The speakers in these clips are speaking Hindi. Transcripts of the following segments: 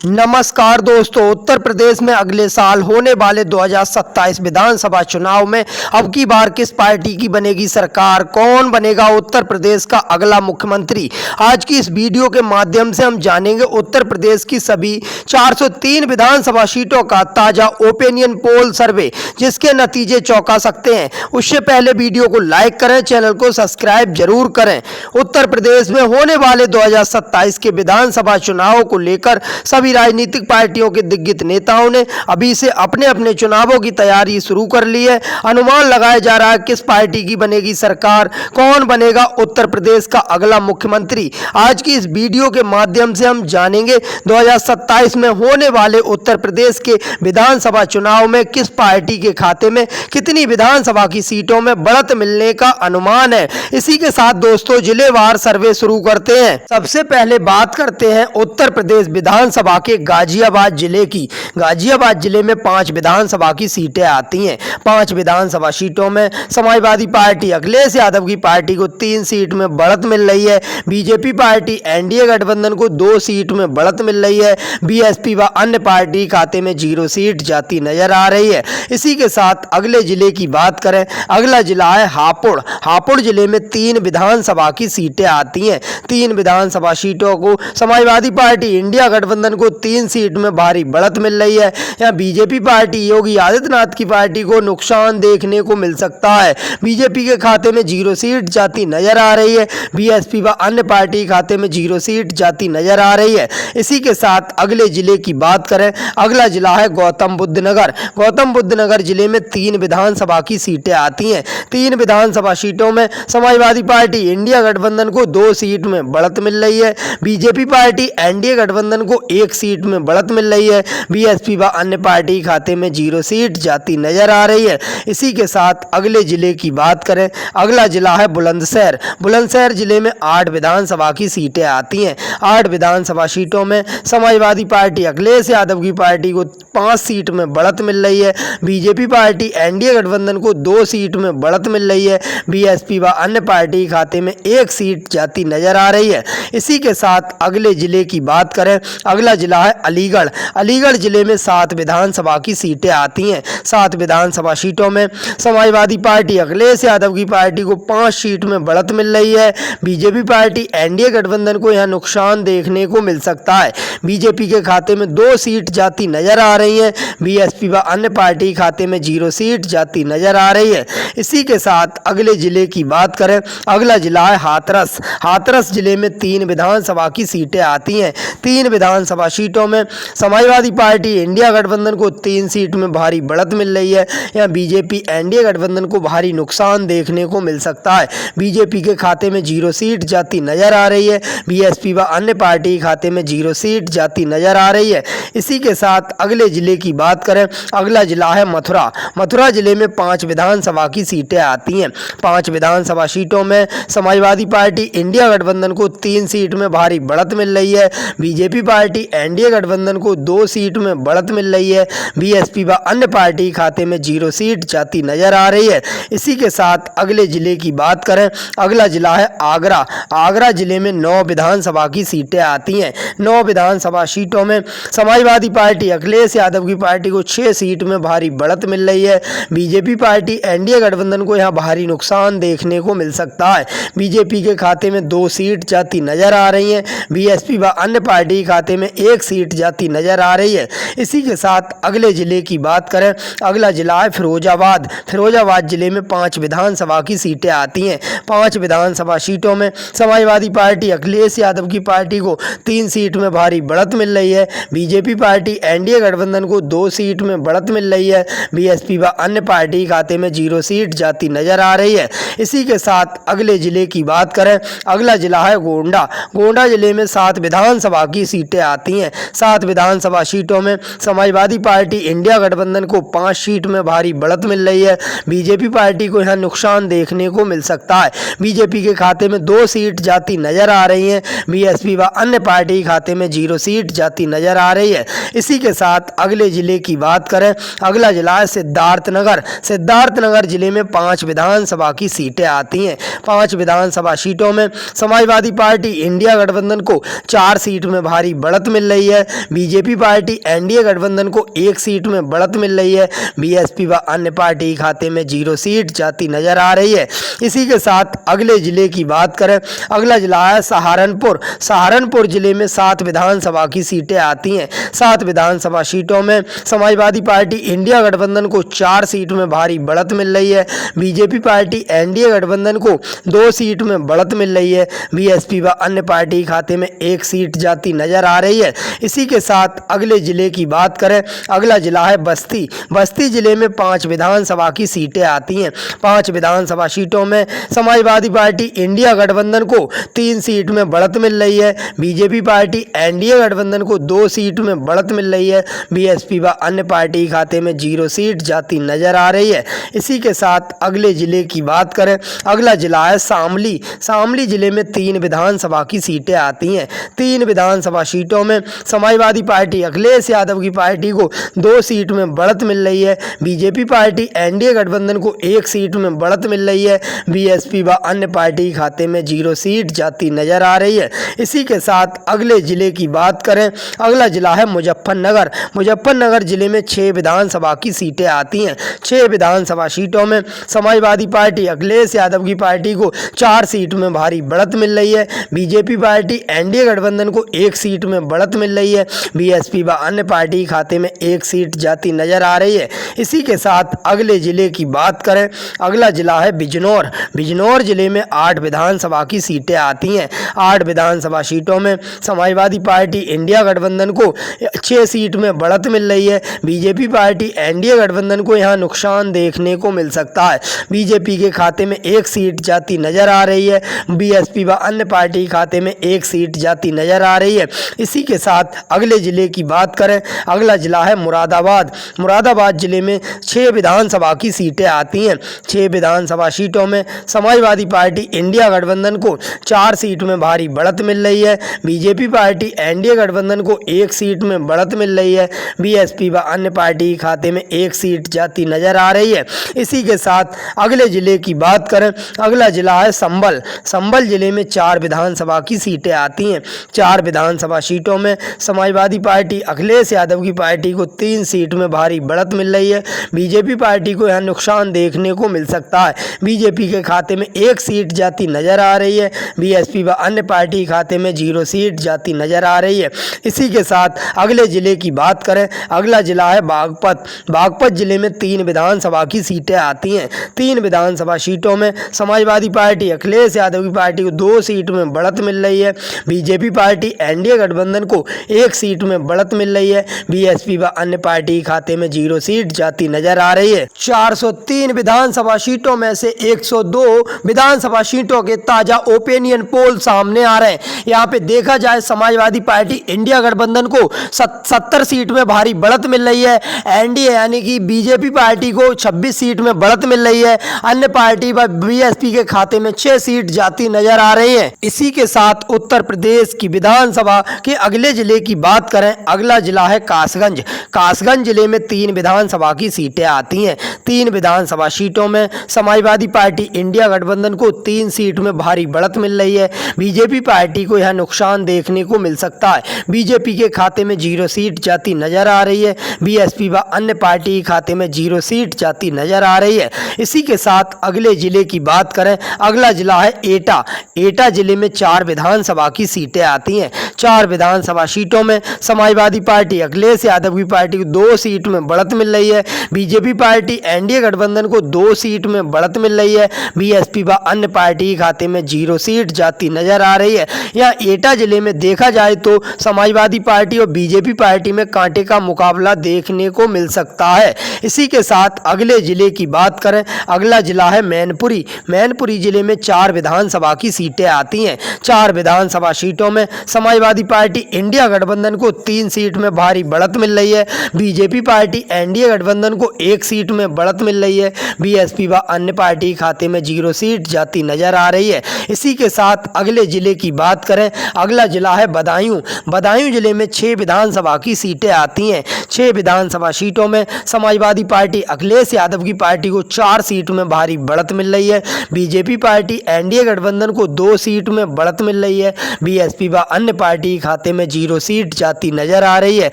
नमस्कार दोस्तों, उत्तर प्रदेश में अगले साल होने वाले 2027 विधानसभा चुनाव में अब की बार किस पार्टी की बनेगी सरकार, कौन बनेगा उत्तर प्रदेश का अगला मुख्यमंत्री। आज की इस वीडियो के माध्यम से हम जानेंगे उत्तर प्रदेश की सभी 403 विधानसभा सीटों का ताजा ओपिनियन पोल सर्वे, जिसके नतीजे चौंका सकते हैं। उससे पहले वीडियो को लाइक करें, चैनल को सब्सक्राइब जरूर करें। उत्तर प्रदेश में होने वाले 2027 के विधानसभा चुनाव को लेकर सभी राजनीतिक पार्टियों के दिग्गज नेताओं ने अभी से अपने अपने चुनावों की तैयारी शुरू कर ली है। अनुमान लगाया जा रहा है किस पार्टी की बनेगी सरकार, कौन बनेगा उत्तर प्रदेश का अगला मुख्यमंत्री। आज की इस वीडियो के माध्यम से हम जानेंगे 2027 में होने वाले उत्तर प्रदेश के विधानसभा चुनाव में किस पार्टी के खाते में कितनी विधानसभा की सीटों में बढ़त मिलने का अनुमान है। इसी के साथ दोस्तों जिलेवार सर्वे शुरू करते हैं। सबसे पहले बात करते हैं उत्तर प्रदेश विधानसभा के गाजियाबाद जिले की। गाजियाबाद जिले में 5 विधानसभा की सीटें आती हैं। 5 विधानसभा सीटों में समाजवादी पार्टी अखिलेश यादव की पार्टी को 3 सीट में बढ़त मिल रही है। बीजेपी पार्टी एनडीए गठबंधन को 2 सीट में बढ़त मिल रही है। बीएसपी व अन्य पार्टी खाते में 0 सीट जाती नजर आ रही है। इसी के साथ अगले जिले की बात करें, अगला जिला है हापुड़। हापुड़ जिले में 3 विधानसभा की सीटें आती हैं। 3 विधानसभा सीटों को समाजवादी पार्टी इंडिया गठबंधन को 3 सीट में भारी बढ़त मिल रही है। यहाँ बीजेपी पार्टी योगी आदित्यनाथ की पार्टी को नुकसान देखने को मिल सकता है। बीजेपी के खाते में 0 सीट जाती नजर आ रही है। बीएसपी व अन्य पार्टी खाते में 0 सीट जाती नजर आ रही है। इसी के साथ अगले जिले की बात करें, अगला जिला है गौतम बुद्ध नगर। गौतम बुद्ध नगर जिले में 3 विधानसभा की सीटें आती हैं। 3 विधानसभा सीटों में समाजवादी पार्टी इंडिया गठबंधन को 2 सीट में बढ़त मिल रही है। बीजेपी पार्टी एनडीए गठबंधन को 1 सीट में बढ़त मिल रही है। बीएसपी व अन्य पार्टी खाते में 0 सीट जाती नजर आ रही है। इसी के साथ अगले जिले की बात करें, अगला जिला है बुलंदशहर। बुलंदशहर जिले में 8 विधानसभा की सीटें आती हैं। 8 विधानसभा सीटों में समाजवादी पार्टी अखिलेश यादव की पार्टी को 5 सीट में बढ़त मिल रही है। बीजेपी पार्टी एनडीए गठबंधन को 2 सीट में बढ़त मिल रही है। बीएसपी व अन्य पार्टी खाते में 1 सीट जाती नजर आ रही है। इसी के साथ अगले जिले की बात करें, अगला जिला है अलीगढ़। अलीगढ़ जिले में 7 विधानसभा की सीटें आती हैं। 7 विधानसभा सीटों में समाजवादी पार्टी अखिलेश यादव की पार्टी को 5 सीट में बढ़त मिल रही है। बीजेपी पार्टी एनडीए गठबंधन को यहां नुकसान देखने को मिल सकता है। बीजेपी के खाते में 2 सीट जाती नजर आ रही है। बीएसपी व अन्य पार्टी खाते में 0 सीट जाती नजर आ रही है। इसी के साथ अगले जिले की बात करें, अगला जिला है हाथरस। हाथरस जिले में 3 विधानसभा की सीटें आती हैं। 3 विधानसभा सीटों में समाजवादी पार्टी इंडिया गठबंधन को 3 सीट में भारी बढ़त मिल रही है। यहाँ बीजेपी एनडीए गठबंधन को भारी नुकसान देखने को मिल सकता है। बीजेपी के खाते में 0 सीट जाती नजर आ रही है। बीएसपी व अन्य पार्टी खाते में 0 सीट जाती नजर आ रही है। इसी के साथ अगले जिले की बात करें, अगला जिला है मथुरा। मथुरा जिले में 5 विधानसभा की सीटें आती हैं। 5 विधानसभा सीटों में समाजवादी पार्टी इंडिया गठबंधन को 3 सीट में भारी बढ़त मिल रही है। बीजेपी पार्टी एनडीए गठबंधन को 2 सीट में बढ़त मिल रही है। बीएसपी व अन्य पार्टी खाते में 0 सीट जाती नजर आ रही है। इसी के साथ अगले जिले की बात करें, अगला जिला है आगरा। आगरा जिले में 9 विधानसभा की सीटें आती हैं। 9 विधानसभा सीटों में समाजवादी पार्टी अखिलेश यादव की पार्टी को 6 सीट में भारी बढ़त मिल रही है। बीजेपी पार्टी एनडीए गठबंधन को यहाँ भारी नुकसान देखने को मिल सकता है। बीजेपी के खाते में 2 सीट जाती नजर आ रही हैं। बीएसपी व अन्य पार्टी खाते में 1 सीट जाती नजर आ रही है। इसी के साथ अगले जिले की बात करें, अगला जिला है फिरोजाबाद। फिरोजाबाद जिले में 5 विधानसभा की सीटें आती हैं। 5 विधानसभा सीटों में समाजवादी पार्टी अखिलेश यादव की पार्टी को 3 सीट में भारी बढ़त मिल रही है। बीजेपी पार्टी एनडीए गठबंधन को 2 सीट में बढ़त मिल रही है। बीएसपी व अन्य पार्टी खाते में 0 सीट जाती नजर आ रही है। इसी के साथ अगले जिले की बात करें, अगला जिला है गोंडा। गोंडा जिले में 7 विधानसभा की सीटें आती हैं। 7 विधानसभा सीटों में समाजवादी पार्टी इंडिया गठबंधन को 5 सीट में भारी बढ़त मिल रही है। बीजेपी पार्टी को यहाँ नुकसान देखने को मिल सकता है। बीजेपी के खाते में 2 सीट जाती नजर आ रही हैं। बीएसपी व अन्य पार्टी खाते में 0 सीट जाती नजर आ रही है। इसी के साथ अगले जिले की बात करें, अगला जिला है सिद्धार्थनगर। सिद्धार्थनगर जिले में 5 विधानसभा की सीटें आती हैं। 5 विधानसभा सीटों में समाजवादी पार्टी इंडिया गठबंधन को 4 सीट में भारी बढ़त मिल रही है। बीजेपी पार्टी एनडीए गठबंधन को 1 सीट में बढ़त मिल रही है। बीएसपी व अन्य पार्टी खाते में 0 सीट जाती नजर आ रही है। इसी के साथ अगले जिले की बात करें, अगला जिला है सहारनपुर। सहारनपुर जिले में 7 विधानसभा की सीटें आती हैं। 7 विधानसभा सीटों में समाजवादी पार्टी इंडिया गठबंधन को 4 सीट में भारी बढ़त मिल रही है। बीजेपी पार्टी एनडीए गठबंधन को 2 सीट में बढ़त मिल रही है। बीएसपी व अन्य पार्टी खाते में 1 सीट जाती नजर आ रही है। इसी के साथ अगले जिले की बात करें, अगला जिला है बस्ती। बस्ती जिले में 5 विधानसभा की सीटें आती हैं। 5 विधानसभा सीटों में समाजवादी पार्टी इंडिया गठबंधन को 3 सीट में बढ़त मिल रही है। बीजेपी पार्टी एनडीए गठबंधन को 2 सीट में बढ़त मिल रही है। बीएसपी व अन्य पार्टी खाते में 0 सीट जाती नजर आ रही है। इसी के साथ अगले जिले की बात करें, अगला जिला है शामली। शामली जिले में 3 विधानसभा की सीटें आती हैं। 3 विधानसभा सीटों में समाजवादी पार्टी अखिलेश यादव की पार्टी को 2 सीट में बढ़त मिल रही है। बीजेपी पार्टी एनडीए गठबंधन को 1 सीट में बढ़त मिल रही है। बीएसपी व अन्य पार्टी खाते में 0 सीट जाती नजर आ रही है। इसी के साथ अगले जिले की बात करें, अगला जिला है मुजफ्फरनगर। मुजफ्फरनगर जिले में 6 विधानसभा की सीटें आती हैं। 6 विधानसभा सीटों में समाजवादी पार्टी अखिलेश यादव की पार्टी को 4 सीट में भारी बढ़त मिल रही है। बीजेपी पार्टी एनडीए गठबंधन को 1 सीट में बढ़त मिल रही है। बीएसपी व अन्य पार्टी खाते में 1 सीट जाती नजर आ रही है। इसी के साथ अगले जिले की बात करें, अगला जिला है बिजनौर। बिजनौर जिले में 8 विधानसभा की सीटें आती हैं। 8 विधानसभा सीटों में समाजवादी पार्टी इंडिया गठबंधन को 6 सीट में बढ़त मिल रही है। बीजेपी पार्टी एनडीए गठबंधन को यहां नुकसान देखने को मिल सकता है। बीजेपी के खाते में 1 सीट जाती नजर आ रही है। बीएसपी व अन्य पार्टी खाते में 1 सीट जाती नजर आ रही है। इसी के साथ अगले जिले की बात करें, अगला जिला है मुरादाबाद। मुरादाबाद जिले में 6 विधानसभा की सीटें आती हैं। 6 विधानसभा सीटों में समाजवादी पार्टी इंडिया गठबंधन को 4 सीट में भारी बढ़त मिल रही है। बीजेपी पार्टी एनडीए गठबंधन को 1 सीट में बढ़त मिल रही है। बीएसपी व अन्य पार्टी खाते में 1 सीट जाती नजर आ रही है। इसी के साथ अगले जिले की बात करें, अगला जिला है संभल। संभल जिले में 4 विधानसभा की सीटें आती हैं। 4 विधानसभा सीटों में समाजवादी पार्टी अखिलेश यादव की पार्टी को 3 सीट में भारी बढ़त मिल रही है। बीजेपी पार्टी को यहां नुकसान देखने को मिल सकता है। बीजेपी के खाते में 1 सीट जाती नजर आ रही है। बीएसपी व अन्य पार्टी खाते में 0 सीट जाती नजर आ रही है। इसी के साथ अगले जिले की बात करें, अगला जिला है बागपत। बागपत जिले में 3 विधानसभा की सीटें आती हैं। 3 विधानसभा सीटों में समाजवादी पार्टी अखिलेश यादव की पार्टी को 2 सीट में बढ़त मिल रही है। बीजेपी पार्टी एनडीए गठबंधन को 1 सीट में बढ़त मिल रही है। बीएसपी व अन्य पार्टी खाते में 0 सीट जाती नजर आ रही है। 403 विधानसभा सीटों में से 102 विधानसभा सीटों के ताजा ओपिनियन पोल सामने आ रहे हैं। यहाँ पे देखा जाए समाजवादी पार्टी इंडिया गठबंधन को 70 सीट में भारी बढ़त मिल रही है। एनडीए यानी कि बीजेपी पार्टी को 26 सीट में बढ़त मिल रही है। अन्य पार्टी व बीएसपी के खाते में 6 सीट जाती नजर आ रही है। इसी के साथ उत्तर प्रदेश की विधानसभा के अगले जिले की बात करें, अगला जिला है कासगंज। कासगंज जिले में 3 विधानसभा की सीटें आती हैं। 3 विधानसभा सीटों में समाजवादी पार्टी इंडिया गठबंधन को 3 सीट में भारी बढ़त मिल रही है। बीजेपी पार्टी को यह नुकसान देखने को मिल सकता है। बीजेपी के खाते में 0 सीट जाती नजर आ रही है। बीएसपी व अन्य पार्टी खाते में 0 सीट जाती नजर आ रही है। इसी के साथ अगले जिले की बात करें, अगला जिला है एटा। एटा जिले में 4 विधानसभा की सीटें आती हैं। 4 विधानसभा सीटों में समाजवादी पार्टी अखिलेश यादव की पार्टी को 2 सीट में बढ़त मिल रही है। बीजेपी पार्टी एनडीए गठबंधन को 2 सीट में बढ़त मिल रही है। बीएसपी व अन्य पार्टी खाते में 0 सीट जाती नजर आ रही है। यहाँ एटा जिले में देखा जाए तो समाजवादी पार्टी और बीजेपी पार्टी में कांटे का मुकाबला देखने को मिल सकता है। इसी के साथ अगले जिले की बात करें, अगला जिला है मैनपुरी। मैनपुरी जिले में 4 विधानसभा की सीटें आती हैं। 4 विधानसभा सीटों में समाजवादी पार्टी इंडिया गठबंधन को 3 सीट में भारी बढ़त मिल रही है। बीजेपी पार्टी एनडीए गठबंधन को 1 सीट में बढ़त मिल रही है। बीएसपी व अन्य पार्टी खाते में 0 सीट जाती नजर आ रही है। इसी के साथ अगले जिले की बात करें, अगला जिला है बदायूं। बदायूं जिले में 6 विधानसभा की सीटें आती हैं। 6 विधानसभा सीटों में समाजवादी पार्टी अखिलेश यादव की पार्टी को 4 सीट में भारी बढ़त मिल रही है। बीजेपी पार्टी एनडीए गठबंधन को 2 सीट में बढ़त मिल रही है। बीएसपी व अन्य पार्टी पार्टी के खाते में 0 सीट जाती नजर आ रही है।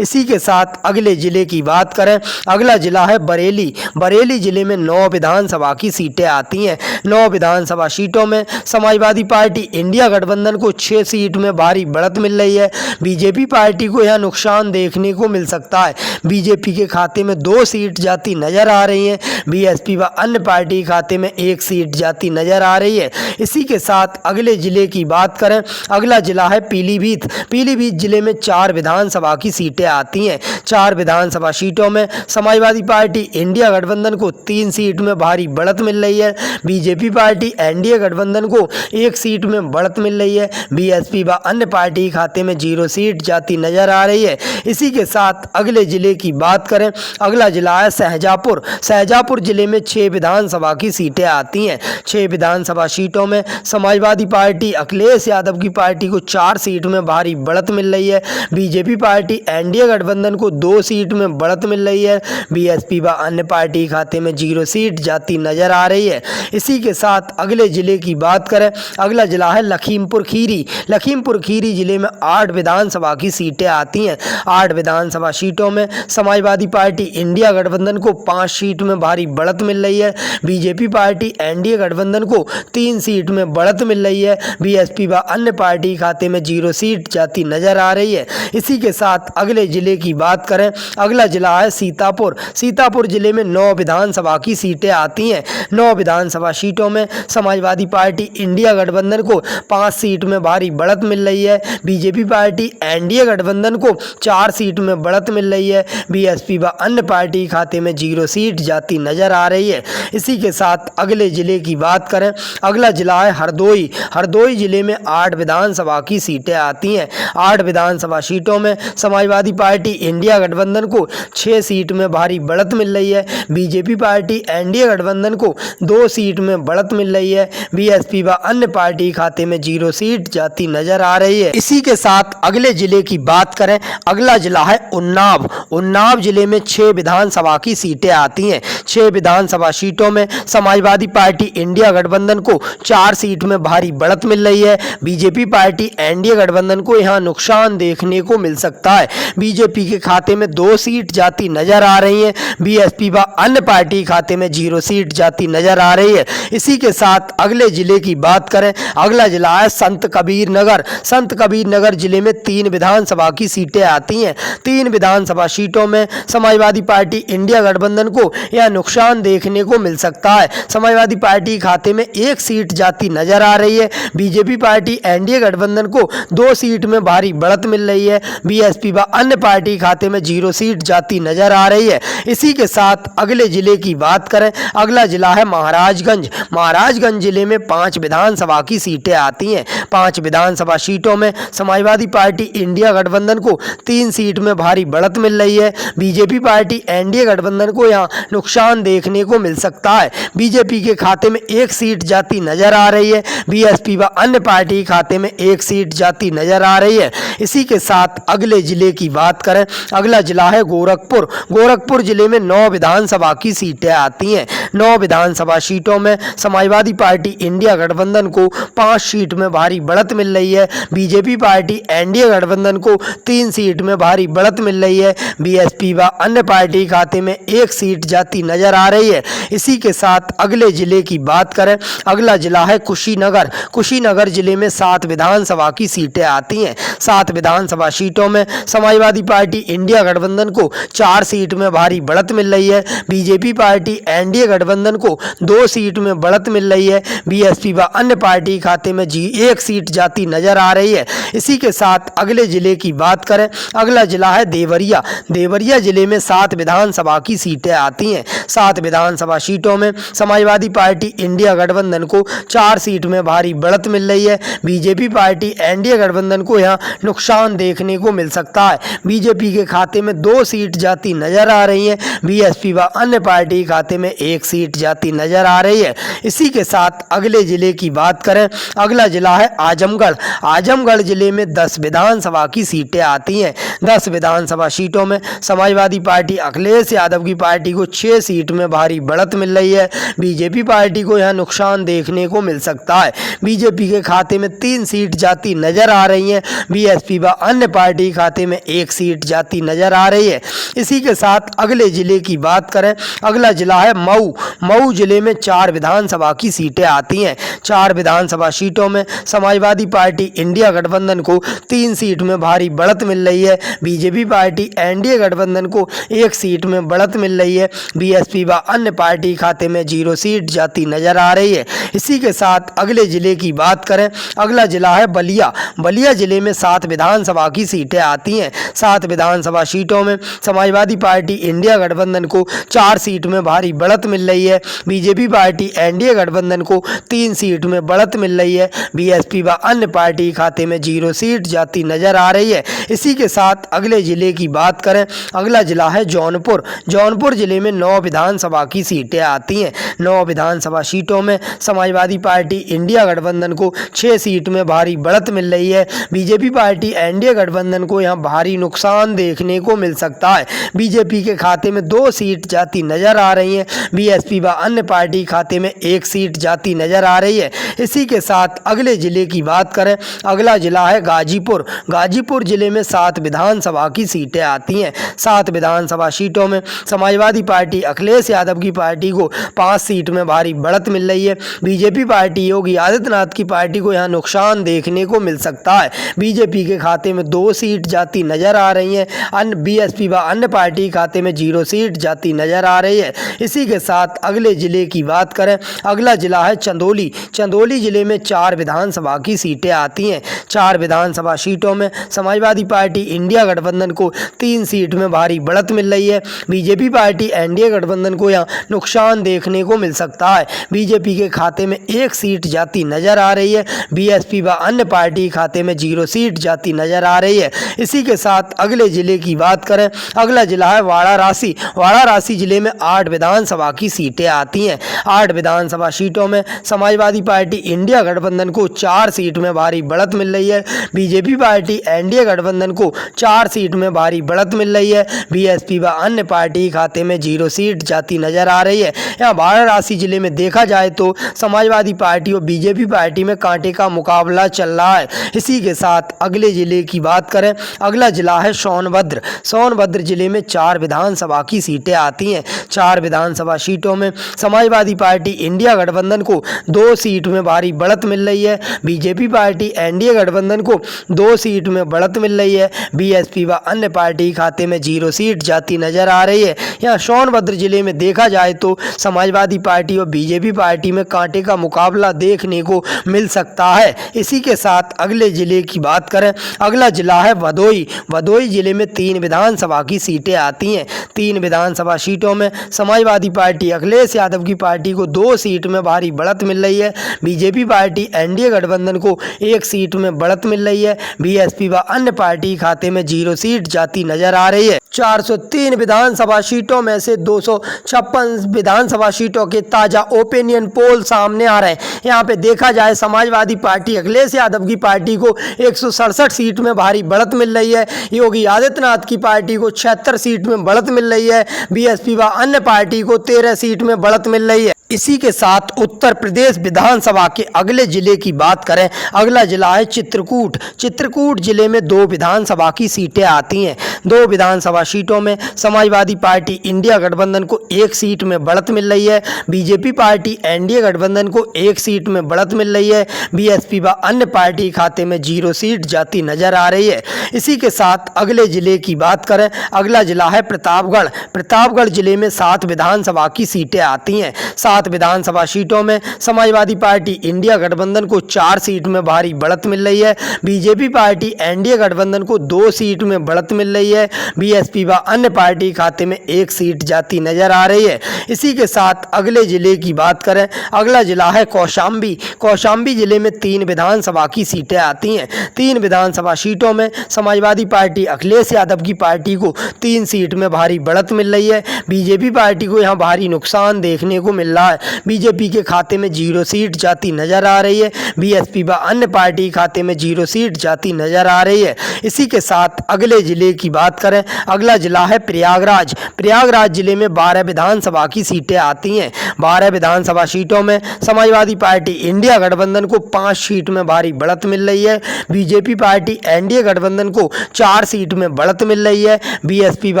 इसी के साथ अगले जिले की बात करें, अगला जिला है बरेली। बरेली जिले में 9 विधानसभा की सीटें आती हैं। 9 विधानसभा सीटों में समाजवादी पार्टी इंडिया गठबंधन को 6 सीट में भारी बढ़त मिल रही है। बीजेपी पार्टी को यह नुकसान देखने को मिल सकता है। बीजेपी के खाते में 2 सीट जाती नजर आ रही हैं। बीएसपी व अन्य पार्टी के खाते में 1 सीट जाती नजर आ रही है। इसी के साथ अगले जिले की बात करें, अगला जिला है पीलीभीत। पीलीभीत जिले में 4 विधानसभा की सीटें आती हैं। 4 विधानसभा सीटों में समाजवादी पार्टी इंडिया गठबंधन को 3 सीट में भारी बढ़त मिल रही है। बीजेपी पार्टी एनडीए गठबंधन को 1 सीट में बढ़त मिल रही है। बीएसपी व अन्य पार्टी के खाते में 0 सीट जाती नजर आ रही है। इसी के साथ अगले जिले की बात करें, अगला जिला है शाहजहाँपुर। शाहजहाँपुर जिले में 6 विधानसभा की सीटें आती हैं। 6 विधानसभा सीटों में समाजवादी पार्टी अखिलेश यादव की पार्टी को 4 सीट में भारी बढ़त मिल रही है। बीजेपी पार्टी एनडीए गठबंधन को 2 सीट में बढ़त मिल रही है। बीएसपी व अन्य पार्टी के खाते में 0 सीट जाती नजर आ रही है। इसी के साथ अगले जिले की बात करें, अगला जिला है लखीमपुर खीरी। लखीमपुर खीरी जिले में 8 विधानसभा की सीटें आती हैं। 8 विधानसभा सीटों में समाजवादी पार्टी इंडिया गठबंधन को 5 सीट में भारी बढ़त मिल रही है। बीजेपी पार्टी एनडीए गठबंधन को 3 सीट में बढ़त मिल रही है। बीएसपी व अन्य पार्टी खाते में 0 सीट जाती नजर आ रही है। इसी के साथ अगले जिले की बात करें, अगला जिला है सीतापुर। सीतापुर जिले में 9 विधानसभा की सीटें आती हैं। 9 विधानसभा सीटों में समाजवादी पार्टी इंडिया गठबंधन को 5 सीट में भारी बढ़त मिल रही है। बीजेपी पार्टी एनडीए गठबंधन को 4 सीट में बढ़त मिल रही है। बीएसपी व अन्य पार्टी खाते में 0 सीट जाती नजर आ रही है। इसी के साथ अगले जिले की बात करें, अगला जिला है हरदोई। हरदोई जिले में 8 विधानसभा की सीटें आती हैं। 8 विधानसभा सीटों में समाजवादी पार्टी इंडिया गठबंधन को 6 सीट में भारी बढ़त मिल रही है। बीजेपी पार्टी एनडीए गठबंधन को 2 सीट में बढ़त मिल रही है। बीएसपी व अन्य पार्टी खाते में 0 सीट जाती नजर आ रही है। इसी के साथ अगले जिले की बात करें, अगला जिला है उन्नाव। उन्नाव जिले में 6 विधानसभा की सीटें आती हैं। 6 विधानसभा सीटों में समाजवादी पार्टी इंडिया गठबंधन को 4 सीट में भारी बढ़त मिल रही है। बीजेपी पार्टी एनडीए गठबंधन को यहां नुकसान देखने को मिल सकता है। बीजेपी के खाते में 2 सीट जाती नजर आ रही है। बीएसपी व अन्य पार्टी खाते में 0 सीट जाती नजर आ रही है। इसी के साथ अगले जिले की बात करें, अगला जिला है संत कबीर नगर। संत कबीर नगर जिले में 3 विधानसभा की सीटें आती हैं। 3 विधानसभा सीटों में समाजवादी पार्टी इंडिया गठबंधन को यह नुकसान देखने को मिल सकता है। समाजवादी पार्टी खाते में 1 सीट जाती नजर आ रही है। बीजेपी पार्टी एनडीए गठबंधन को 2 सीट में भारी बढ़त मिल रही है। बीएसपी व अन्य पार्टी खाते में 0 सीट जाती नजर आ रही है। इसी के साथ अगले जिले की बात करें, अगला जिला है महाराजगंज। महाराजगंज जिले में 5 विधानसभा की सीटें आती हैं। 5 विधानसभा सीटों में समाजवादी पार्टी इंडिया गठबंधन को 3 सीट में भारी बढ़त मिल रही है। बीजेपी पार्टी एनडीए गठबंधन को यहां नुकसान देखने को मिल सकता है। बीजेपी के खाते में 1 सीट जाती नजर आ रही है। बीएसपी व अन्य पार्टी खाते में 1 सीट जाती नजर आ रही है। इसी के साथ अगले जिले की बात करें, अगला जिला है गोरखपुर। गोरखपुर जिले में 9 विधानसभा की सीटें आती हैं। 9 विधानसभा सीटों में समाजवादी पार्टी इंडिया गठबंधन को 5 सीट में भारी बढ़त मिल रही है। बीजेपी पार्टी एनडीए गठबंधन को 3 सीट में भारी बढ़त मिल रही है। बीएसपी व अन्य पार्टी खाते में 1 सीट जाती नजर आ रही है। इसी के साथ अगले जिले की बात करें, अगला जिला है कुशीनगर। कुशीनगर जिले में 7 विधानसभा की सीटें आती हैं। 7 विधानसभा सीटों में समाजवादी पार्टी इंडिया गठबंधन को 4 सीट में भारी बढ़त मिल रही है। बीजेपी पार्टी एनडीए गठबंधन को 2 सीट में बढ़त मिल रही है। बीएसपी व अन्य पार्टी खाते में 1 सीट जाती नजर आ रही है। इसी के साथ अगले जिले की बात करें, अगला जिला है देवरिया। देवरिया जिले में 7 विधानसभा की सीटें आती हैं। 7 विधानसभा सीटों में समाजवादी पार्टी इंडिया गठबंधन को 4 सीट में भारी बढ़त मिल रही है। बीजेपी पार्टी एनडीए गठबंधन को यहां नुकसान देखने को मिल सकता है। बीजेपी के खाते में 2 सीट जाती नजर आ रही है। बीएसपी व अन्य पार्टी खाते में 1 सीट जाती नजर आ रही है। इसी के साथ अगले जिले की बात करें, अगला जिला है आजमगढ़। आजमगढ़ जिले में 10 विधानसभा की सीटें आती हैं। 10 विधानसभा सीटों में समाजवादी पार्टी अखिलेश यादव की पार्टी को 6 सीट सीट में भारी बढ़त मिल रही है। बीजेपी पार्टी को यहाँ नुकसान देखने को मिल सकता है। बीजेपी के खाते में 3 सीट जाती नजर आ रही हैं। बीएसपी व अन्य पार्टी खाते में 1 सीट जाती नजर आ रही है। इसी के साथ अगले जिले की बात करें, अगला जिला है मऊ। मऊ जिले में 4 विधानसभा की सीटें आती हैं। 4 विधानसभा सीटों में समाजवादी पार्टी इंडिया गठबंधन को 3 सीट में भारी बढ़त मिल रही है। बीजेपी पार्टी एनडीए गठबंधन को 1 सीट में बढ़त मिल रही है। बीएसपी व अन्य पार्टी खाते में 0 सीट जाती नजर आ रही है। इसी के साथ अगले जिले की बात करें, अगला जिला है बलिया। बलिया जिले में 7 विधानसभा की सीटें आती हैं। 7 विधानसभा सीटों में समाजवादी पार्टी इंडिया गठबंधन को 4 सीट में भारी बढ़त मिल रही है। बीजेपी पार्टी एनडीए गठबंधन को 3 सीट में बढ़त मिल रही है। बीएसपी व अन्य पार्टी खाते में 0 सीट जाती नजर आ रही है। इसी के साथ अगले जिले की बात करें, अगला जिला है जौनपुर। जौनपुर जिले में 9 विधानसभा की सीटें आती हैं। 9 विधानसभा सीटों में समाजवादी पार्टी इंडिया गठबंधन को 6 सीट में भारी बढ़त मिल रही है। बीजेपी पार्टी एनडीए गठबंधन को यहां भारी नुकसान देखने को मिल सकता है। बीजेपी के खाते में 2 सीट जाती नजर आ रही हैं। बीएसपी व अन्य पार्टी खाते में 1 सीट जाती नजर आ रही है। इसी के साथ अगले जिले की बात करें, अगला जिला है गाजीपुर। गाजीपुर जिले में 7 विधानसभा की सीटें आती हैं। 7 विधानसभा सीटों में समाजवादी पार्टी अखिलेश यादव की पार्टी को 5 सीट में भारी बढ़त मिल रही है। बीजेपी पार्टी योगी आदित्यनाथ की पार्टी को यहां नुकसान देखने को मिल सकता है। बीजेपी के खाते में 2 सीट जाती नजर आ रही हैं। अन्य बीएसपी व अन्य पार्टी खाते में 0 सीट जाती नजर आ रही है। इसी के साथ अगले जिले की बात करें, अगला जिला है चंदौली। चंदौली जिले में 4 विधानसभा की सीटें आती हैं। 4 विधानसभा सीटों में समाजवादी पार्टी इंडिया गठबंधन को 3 सीट में भारी बढ़त मिल रही है। बीजेपी पार्टी एनडीए गठबंधन को यहाँ नुकसान देखने को मिल सकता है। बीजेपी के खाते में 1 सीट जाती नजर आ रही है। बीएसपी व अन्य पार्टी खाते में 0 सीट जाती नजर आ रही है। इसी के साथ अगले जिले की बात करें, अगला जिला है वाराणसी। वाराणसी जिले में 8 विधानसभा की सीटें आती हैं। 8 विधानसभा सीटों में समाजवादी पार्टी इंडिया गठबंधन को 4 सीट में भारी बढ़त मिल रही है। बीजेपी पार्टी एनडीए गठबंधन को 4 सीट में भारी बढ़त मिल रही है। बीएसपी व अन्य पार्टी खाते में 0 सीट जाती नजर आ रही है। यहाँ वाराणसी जिले में देखा जाए तो समाजवादी पार्टी और बीजेपी पार्टी में कांटे का मुकाबला चल रहा है। इसी के साथ अगले जिले की बात करें, अगला जिला है सोनभद्र। सोनभद्र जिले में 4 विधानसभा की सीटें आती हैं। 4 विधानसभा सीटों में समाजवादी पार्टी इंडिया गठबंधन को 2 सीट में भारी बढ़त मिल रही है। बीजेपी पार्टी एनडीए गठबंधन को 2 सीट में बढ़त मिल रही है। बीएसपी व अन्य पार्टी खाते में 0 सीट जाती नजर आ रही है। यहाँ सोनभद्र जिले में देखा जाए तो समाजवादी पार्टी और बीजेपी पार्टी में कांटे का मुकाबला देखने को मिल सकता है। इसी के साथ अगले जिले की बात करें, अगला जिला है भदोई। भदोई जिले में 3 विधानसभा की सीटें आती हैं। 3 विधानसभा सीटों में समाजवादी पार्टी अखिलेश यादव की पार्टी को 2 सीट में भारी बढ़त मिल रही है। बीजेपी पार्टी एनडीए गठबंधन को 1 सीट में बढ़त मिल रही है। बीएसपी व अन्य पार्टी खाते में 0 सीट जाती नजर आ रही है। 403 विधानसभा सीटों में से 256 विधानसभा सीटों के ताजा ओपिनियन पोल सामने आ रहे हैं। यहाँ पे देखा जाए समाजवादी पार्टी अखिलेश यादव की पार्टी को 167 सीट में भारी बढ़त मिल रही है। योगी आदित्यनाथ की पार्टी को 76 सीट में बढ़त मिल रही है। बीएसपी व अन्य पार्टी को 13 सीट में बढ़त मिल रही है। इसी के साथ उत्तर प्रदेश विधानसभा के अगले जिले की बात करें, अगला जिला है चित्रकूट। चित्रकूट जिले में 2 विधानसभा की सीटें आती हैं। 2 विधानसभा सीटों में समाजवादी पार्टी इंडिया गठबंधन को 1 सीट में बढ़त मिल रही है। बीजेपी पार्टी एनडीए गठबंधन को 1 सीट में बढ़त मिल रही है। बीएसपी व अन्य पार्टी खाते में 0 सीट जाती नजर आ रही है। इसी के साथ अगले जिले की बात करें, अगला जिला है प्रतापगढ़। प्रतापगढ़ जिले में 7 विधानसभा की सीटें आती हैं। 7 विधानसभा सीटों में समाजवादी पार्टी इंडिया गठबंधन को 4 सीट में भारी बढ़त मिल रही है। बीजेपी पार्टी एनडीए गठबंधन को 2 सीट में बढ़त मिल रही है। बीएसपी व अन्य पार्टी खाते में 1 सीट जाती नजर आ रही है। इसी के साथ अगले जिले की बात करें, अगला जिला है कौशाम्बी। कौशाम्बी जिले में 3 विधानसभा की सीटें आती हैं। 3 विधानसभा सीटों में समाजवादी पार्टी अखिलेश यादव की पार्टी को 3 सीट में भारी बढ़त मिल रही है। बीजेपी पार्टी को यहाँ भारी नुकसान देखने को मिल रहा है। बीजेपी के खाते में 0 सीट जाती नजर आ रही है। बीएसपी व अन्य पार्टी खाते में 0 सीट जाती नजर आ रही है। इसी के साथ अगले जिले की बात करें, अगला जिला है प्रयागराज। प्रयागराज जिले में 12 विधानसभा की सीटें आती हैं। 12 विधानसभा सीटों में समाजवादी पार्टी इंडिया गठबंधन को 5 सीट में भारी बढ़त मिल रही है। बीजेपी पार्टी एनडीए गठबंधन को 4 सीट में बढ़त मिल रही है। बीएसपी व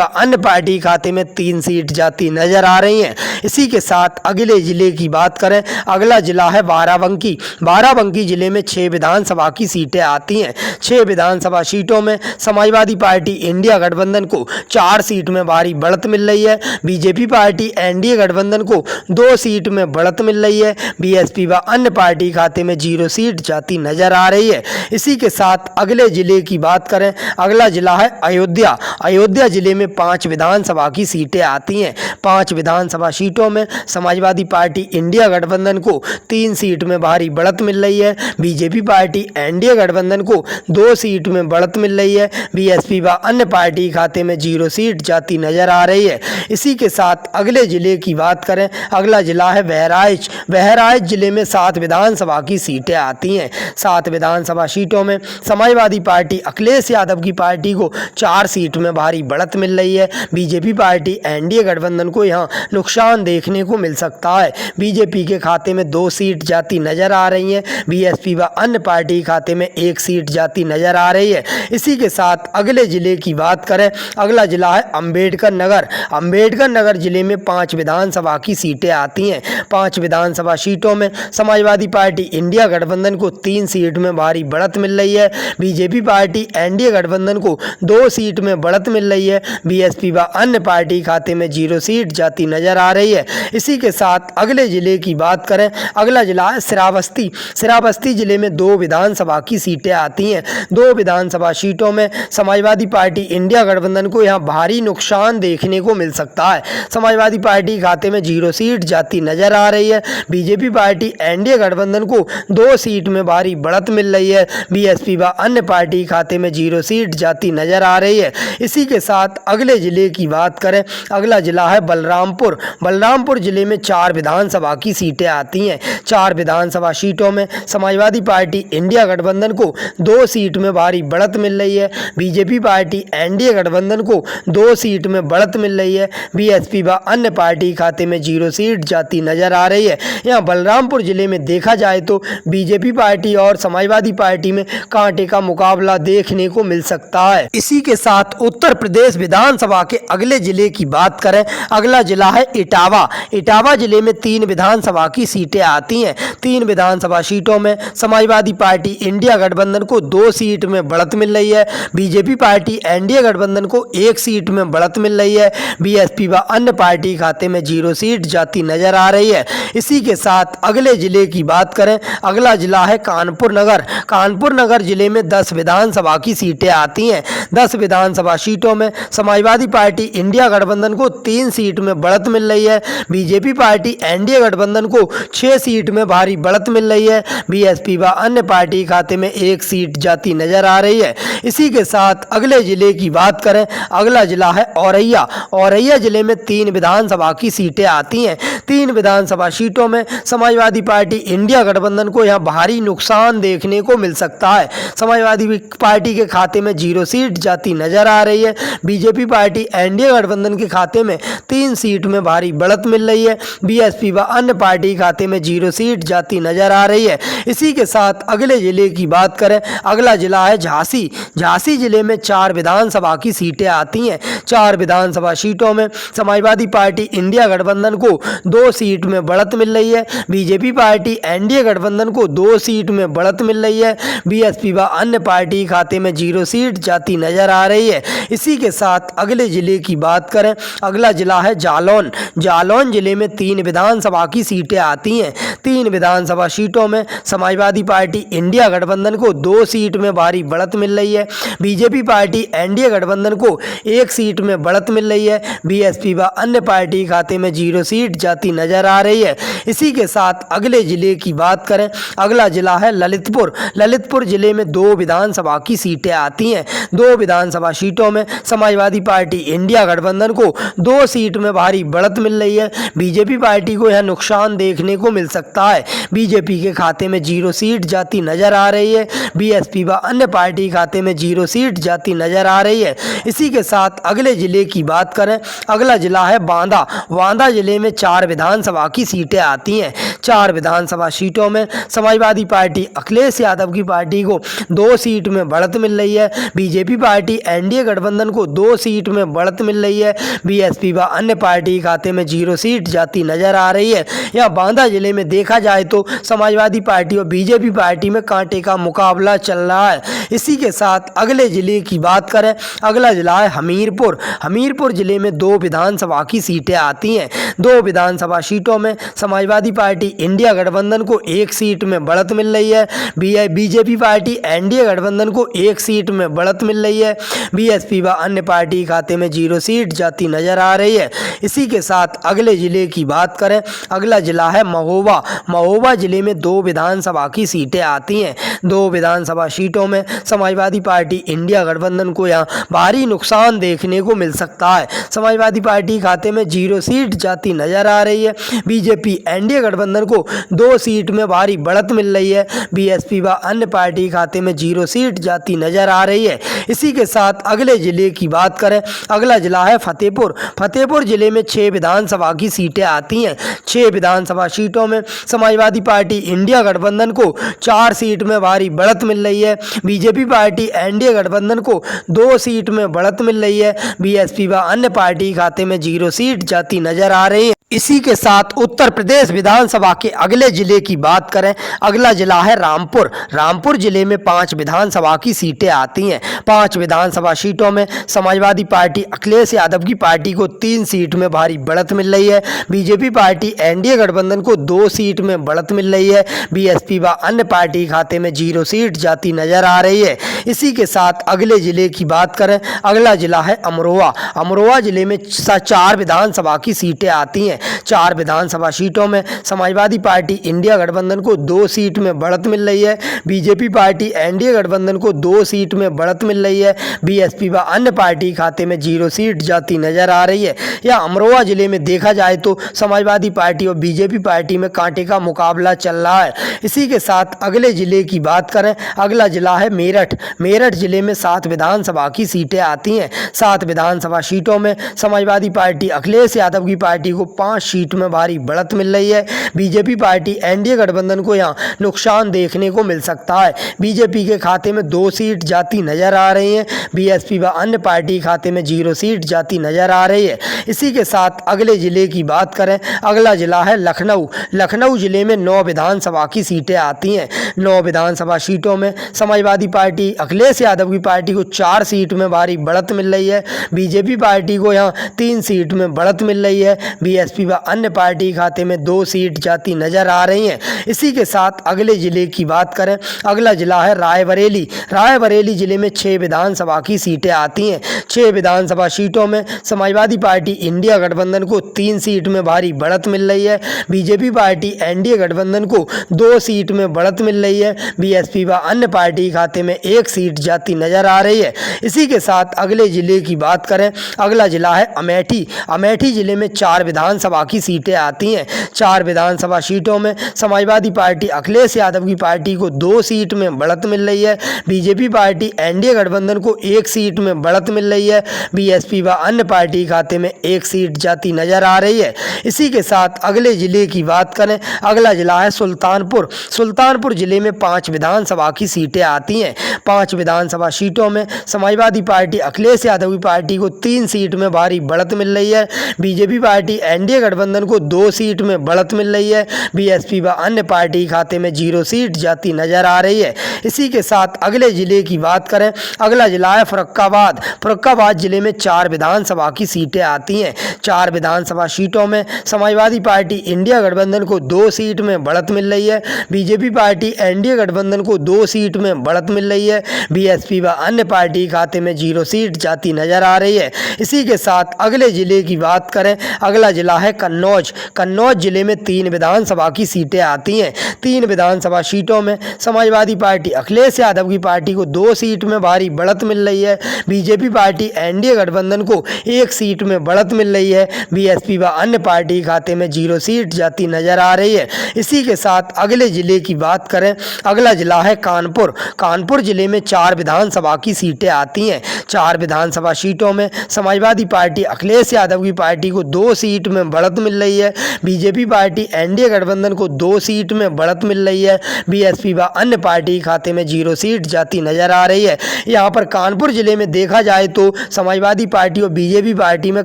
अन्य पार्टी खाते में 3 सीट जाती नजर आ रही हैं। इसी के साथ अगले जिले की बात करें, अगला जिला है बाराबंकी। बाराबंकी जिले में 6 विधानसभा की सीटें आती हैं। 6 विधानसभा सीटों में समाजवादी पार्टी इंडिया गठबंधन को 4 सीट में भारी बढ़त मिल रही है। बीजेपी पार्टी एनडीए गठबंधन को 2 सीट में बढ़त मिल रही है। बीएसपी व अन्य पार्टी खाते में 0 सीट जाती नजर आ रही है। इसी के साथ अगले जिले की बात करें, अगला जिला है अयोध्या। अयोध्या जिले में 5 विधानसभा की सीटें आती हैं। 5 विधानसभा सीटों में समाजवादी पार्टी इंडिया गठबंधन को 3 सीट में भारी बढ़त मिल रही है। बीजेपी पार्टी एनडीए गठबंधन को 2 सीट में बढ़त मिल रही है। बीएसपी व अन्य पार्टी खाते में 0 सीट जाती नजर आ रही है। इसी के साथ अगले जिले की बात करें, अगला जिला है बहराइच। बहराइच जिले में 7 विधानसभा की सीटें आती हैं। 7 विधानसभा सीटों में समाजवादी पार्टी अखिलेश यादव की पार्टी को 4 सीट में भारी बढ़त मिल रही है। बीजेपी पार्टी एनडीए गठबंधन को यहां नुकसान देखने को मिल सकता है। बीजेपी के खाते में 2 सीट जाती नजर आ रही हैं। बीएसपी व अन्य पार्टी खाते में 1 सीट जाती नजर आ रही है। इसी के साथ अगले जिले की बात करें, अगला जिला है अंबेडकर नगर। अंबेडकर नगर जिले में 5 विधानसभा की सीटें आती हैं। 5 विधानसभा सीटों में समाजवादी पार्टी इंडिया गठबंधन को 3 सीट में भारी बढ़त मिल रही है। बीजेपी पार्टी एनडीए गठबंधन को 2 सीट में बढ़त मिल रही है। बीएसपी व अन्य पार्टी खाते में 0 सीट जाती नजर आ रही है। इसी के साथ अगले जिले की बात करें, अगला जिला है श्रावस्ती। श्रावस्ती जिले में 2 विधानसभा की सीटें आती हैं। 2 विधानसभा सीटों में समाजवादी पार्टी इंडिया गठबंधन को यहां भारी नुकसान देखने को मिल सकता है। समाजवादी पार्टी खाते में 0 सीट जाती नजर आ रही है। बीजेपी पार्टी एनडीए गठबंधन को 2 सीट में भारी बढ़त मिल रही है। बीएसपी व अन्य पार्टी खाते में 0 सीट जाती नजर आ रही है। इसी के साथ अगले जिले की बात करें, अगला जिला है बलरामपुर। बलरामपुर जिले में 4 विधानसभा की सीटें आती हैं। 4 विधानसभा सीटों में समाजवादी पार्टी इंडिया गठबंधन को 2 सीट में भारी बढ़त मिल रही है। बीजेपी पार्टी एनडीए गठबंधन को 2 सीट में बढ़त मिल रही है। बीएसपी व अन्य पार्टी खाते में 0 सीट जाती नजर आ रही है। यहाँ बलरामपुर जिले में देखा जाए तो बीजेपी पार्टी और समाजवादी पार्टी में कांटे का मुकाबला देखने को मिल सकता है। इसी के साथ उत्तर प्रदेश विधानसभा के अगले जिले की बात करें, अगला जिला है इटावा। इटावा जिले में 3 विधानसभा की सीटें आती हैं। 3 विधानसभा सीटों में समाजवादी पार्टी इंडिया गठबंधन को 2 सीट में बढ़त मिल रही है। बीजेपी पार्टी एनडीए गठबंधन को 1 सीट में बढ़त मिल रही है। बीएसपी व अन्य पार्टी खाते में 0 सीट जाती नजर आ रही है। इसी के साथ अगले जिले की बात करें, अगला जिला है कानपुर नगर। कानपुर नगर जिले में 10 विधानसभा की सीटें आती हैं। 10 विधानसभा सीटों में समाजवादी पार्टी इंडिया गठबंधन को 3 सीट में बढ़त मिल रही है। बीजेपी पार्टी एनडीए गठबंधन को 6 सीट में भारी बढ़त मिल रही है। बीएसपी व अन्य पार्टी खाते में 1 सीट जाती नजर आ रही है। इसी के साथ अगले जिले की बात करें, अगला जिला है औरैया। औरैया जिले में 3 विधानसभा की सीटें आती हैं। 3 विधानसभा सीटों में समाजवादी पार्टी इंडिया गठबंधन को यहां भारी नुकसान देखने को मिल सकता है। समाजवादी पार्टी के खाते में 0 सीट जाती नजर आ रही है। बीजेपी पार्टी एनडीए गठबंधन के खाते में 3 सीट में भारी बढ़त मिल रही है। बीएसपी व अन्य पार्टी खाते में 0 सीट जाती नजर आ रही है। इसी के साथ अगले जिले की बात करें, अगला जिला है झांसी। झांसी जिले में 4 विधानसभा की सीटें आती हैं। 4 विधानसभा सीटों में समाजवादी पार्टी इंडिया गठबंधन को 2 सीट में बढ़त मिल रही है। बीजेपी पार्टी एनडीए गठबंधन को 2 सीट में बढ़त मिल रही है। बीएसपी व अन्य पार्टी खाते में 0 सीट जाती नजर आ रही है। इसी के साथ अगले जिले की बात करें, अगला जिला है जालौन। जालौन जिले में 3 विधानसभा की सीटें आती हैं। 3 विधानसभा सीटों में समाजवादी पार्टी इंडिया गठबंधन को 2 सीट में भारी बढ़त मिल रही है। बीजेपी पार्टी एनडीए गठबंधन को 1 सीट में बढ़त मिल रही है। बीएसपी व अन्य पार्टी खाते में 0 सीट जाती जाती नजर आ रही है। इसी के साथ अगले जिले की बात करें, अगला जिला है ललितपुर। ललितपुर जिले में 2 विधानसभा की सीटें आती हैं। 2 विधानसभा सीटों में समाजवादी पार्टी इंडिया गठबंधन को 2 सीट में भारी बढ़त मिल रही है। बीजेपी पार्टी को यह नुकसान देखने को मिल सकता है। बीजेपी के खाते में 0 सीट जाती नजर आ रही है। बीएसपी व अन्य पार्टी खाते में 0 सीट जाती नजर आ रही है। इसी के साथ अगले जिले की बात करें, अगला जिला है बांदा। बांदा जिले में 4 विधानसभा की सीटें आती हैं। 4 विधानसभा सीटों में समाजवादी पार्टी अखिलेश यादव की पार्टी को 2 सीट में बढ़त मिल रही है। बीजेपी पार्टी एनडीए गठबंधन को 2 सीट में बढ़त मिल रही है। बीएसपी व अन्य पार्टी खाते में 0 सीट जाती नजर आ रही है। यहाँ बांदा जिले में देखा जाए तो समाजवादी पार्टी और बीजेपी पार्टी में कांटे का मुकाबला चल रहा है। इसी के साथ अगले जिले की बात करें, अगला जिला है हमीरपुर। हमीरपुर जिले में 2 विधानसभा की सीटें आती हैं। 2 विधानसभा सीटों में समाजवादी पार्टी इंडिया गठबंधन को 1 सीट में बढ़त मिल रही है। बीजेपी पार्टी एनडीए गठबंधन को 1 सीट में बढ़त मिल रही है। बीएसपी व अन्य पार्टी खाते में 0 सीट जाती नजर आ रही है। इसी के साथ अगले जिले की बात करें, अगला जिला है महोबा। महोबा जिले में 2 विधानसभा की सीटें आती हैं। 2 विधानसभा सीटों में समाजवादी पार्टी इंडिया गठबंधन को यहाँ भारी नुकसान देखने को मिल सकता है। समाजवादी पार्टी खाते में 0 सीट जाती नजर आ रही है। बीजेपी एनडीए गठबंधन को 2 सीट में भारी बढ़त मिल रही है। बीएसपी व अन्य पार्टी खाते में 0 सीट जाती नजर आ रही है। इसी के साथ अगले जिले की बात करें, अगला जिला है फतेहपुर। फतेहपुर जिले में 6 विधानसभा की सीटें आती हैं। 6 विधानसभा सीटों में समाजवादी पार्टी इंडिया गठबंधन को 4 सीट में भारी बढ़त मिल रही है। बीजेपी पार्टी एनडीए गठबंधन को 2 सीट में बढ़त मिल रही है। बीएसपी व अन्य पार्टी खाते में 0 सीट जाती नजर आ रही है। इसी के साथ उत्तर प्रदेश विधानसभा के अगले जिले की बात करें, अगला जिला है रामपुर। रामपुर जिले में 5 विधानसभा की सीटें आती हैं। 5 विधानसभा सीटों में समाजवादी पार्टी अखिलेश यादव की पार्टी को 3 सीट में भारी बढ़त मिल रही है। बीजेपी पार्टी एनडीए गठबंधन को 2 सीट में बढ़त मिल रही है। बीएसपी व अन्य पार्टी खाते में 0 सीट जाती नजर आ रही है। इसी के साथ अगले जिले की बात करें, अगला जिला है अमरोहा। अमरोहा जिले में 4 विधानसभा की सीटें आती हैं। 4 विधानसभा सीटों में समाजवादी पार्टी इंडिया गठबंधन को 2 सीट में बढ़त मिल रही है। बीजेपी पार्टी एनडीए गठबंधन को 2 सीट में बढ़त मिल रही है। बीएसपी व अन्य पार्टी खाते में 0 सीट जाती नजर आ रही है। या अमरोहा जिले में देखा जाए तो समाजवादी पार्टी और बीजेपी पार्टी में कांटे का मुकाबला चल रहा है। इसी के साथ अगले जिले की बात करें, अगला जिला है मेरठ। मेरठ जिले में 7 विधानसभा की सीटें आती हैं। 7 विधानसभा सीटों में समाजवादी पार्टी अखिलेश यादव की पार्टी को 5 सीट में भारी बढ़त मिल रही है। बीजेपी पार्टी एनडीए गठबंधन को यहाँ नुकसान देखने को मिल सकता है। बीजेपी के खाते में 2 सीट जाती नजर आ रही हैं। बीएसपी व अन्य पार्टी खाते में 0 सीट जाती नजर आ रही है। इसी के साथ अगले जिले की बात करें, अगला जिला है लखनऊ। लखनऊ जिले में 9 विधानसभा की सीटें आती हैं। 9 विधानसभा सीटों में समाजवादी पार्टी अखिलेश यादव की पार्टी को 4 सीट में भारी बढ़त मिल रही है। बीजेपी पार्टी को यहाँ 3 सीट में बढ़त मिल रही है। बीएसपी व अन्य पार्टी खाते में 2 सीट जाती नजर आ रही हैं। इसी के साथ अगले जिले की बात करें, अगला जिला है रायबरेली। रायबरेली जिले में 6 विधानसभा की सीटें आती हैं। 6 विधानसभा सीटों में समाजवादी पार्टी इंडिया गठबंधन को 3 सीट में भारी बढ़त मिल रही है। बीजेपी पार्टी एनडीए गठबंधन को 2 सीट में बढ़त मिल रही है। बीएसपी व अन्य पार्टी खाते में 1 सीट जाती नजर आ रही है। इसी के साथ अगले जिले की बात करें, अगला जिला है अमेठी। अमेठी जिले में 4 विधानसभा की सीटें आती हैं। 4 विधानसभा सीटों में समाजवादी पार्टी अखिलेश यादव की पार्टी को 2 सीट में बढ़त मिल रही है। बीजेपी पार्टी एनडीए गठबंधन को 1 सीट में बढ़त मिल रही है। बीएसपी व अन्य पार्टी खाते में 1 सीट जाती नजर आ रही है। इसी के साथ अगले जिले की बात करें, अगला जिला है सुल्तानपुर। सुल्तानपुर जिले में 5 विधानसभा की सीटें आती हैं। 5 विधानसभा सीटों में समाजवादी पार्टी अखिलेश यादव की पार्टी को 3 सीट में भारी बढ़त मिल रही है। बीजेपी पार्टी एनडीए गठबंधन को 2 सीट में बढ़त मिल रही है। बीएसपी व अन्य पार्टी खाते में 0 सीट जाती नजर आ रही है। इसी के साथ अगले जिले की बात करें, अगला जिला है फर्रुखाबाद। फर्रुखाबाद जिले में 4 विधानसभा की सीटें आती हैं। 4 विधानसभा सीटों में समाजवादी पार्टी इंडिया गठबंधन को 2 सीट में बढ़त मिल रही है। बीजेपी पार्टी एनडीए गठबंधन को 2 सीट में बढ़त मिल रही है। बीएसपी व अन्य पार्टी खाते में 0 सीट जाती नजर आ रही है। इसी के साथ अगले जिले की बात करें, अगला जिला है कन्नौज। कन्नौज जिले में 3 विधानसभा की सीटें आती हैं। 3 विधानसभा सीटों में समाजवादी पार्टी अखिलेश यादव की पार्टी को 2 सीट में भारी बढ़त मिल रही है। बीजेपी पार्टी एनडीए गठबंधन को 1 सीट में बढ़त मिल रही है। बीएसपी व अन्य पार्टी खाते में 0 सीट जाती नजर आ रही है। इसी के साथ अगले जिले की बात करें, अगला जिला है कानपुर। कानपुर जिले में 4 विधानसभा की सीटें आती हैं। 4 विधानसभा सीटों में समाजवादी पार्टी अखिलेश यादव की पार्टी को 2 सीट में बढ़त मिल रही है। बीजेपी पार्टी एनडीए गठबंधन को 2 सीट में बढ़त मिल रही है। बीएसपी व अन्य पार्टी खाते में 0 सीट जाती नजर आ रही है। यहाँ पर कानपुर जिले में देखा जाए तो समाजवादी पार्टी और बीजेपी पार्टी में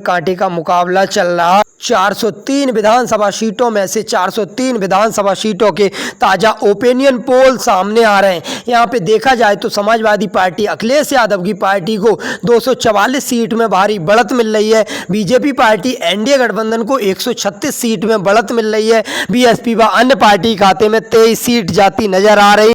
कांटे का मुकाबला चल रहा है। 403 विधानसभा सीटों में से 403 विधानसभा सीटों के ताजा ओपिनियन पोल सामने आ रहे हैं। यहाँ पे देखा जाए तो समाजवादी पार्टी अखिलेश यादव की पार्टी को 244 सीट में भारी बढ़त मिल रही है। बीजेपी पार्टी एनडीए गठबंधन को 136 सीट में बढ़त मिल रही है। बीएसपी व अन्य पार्टी खाते में 23 सीट जाती नजर आ रही है।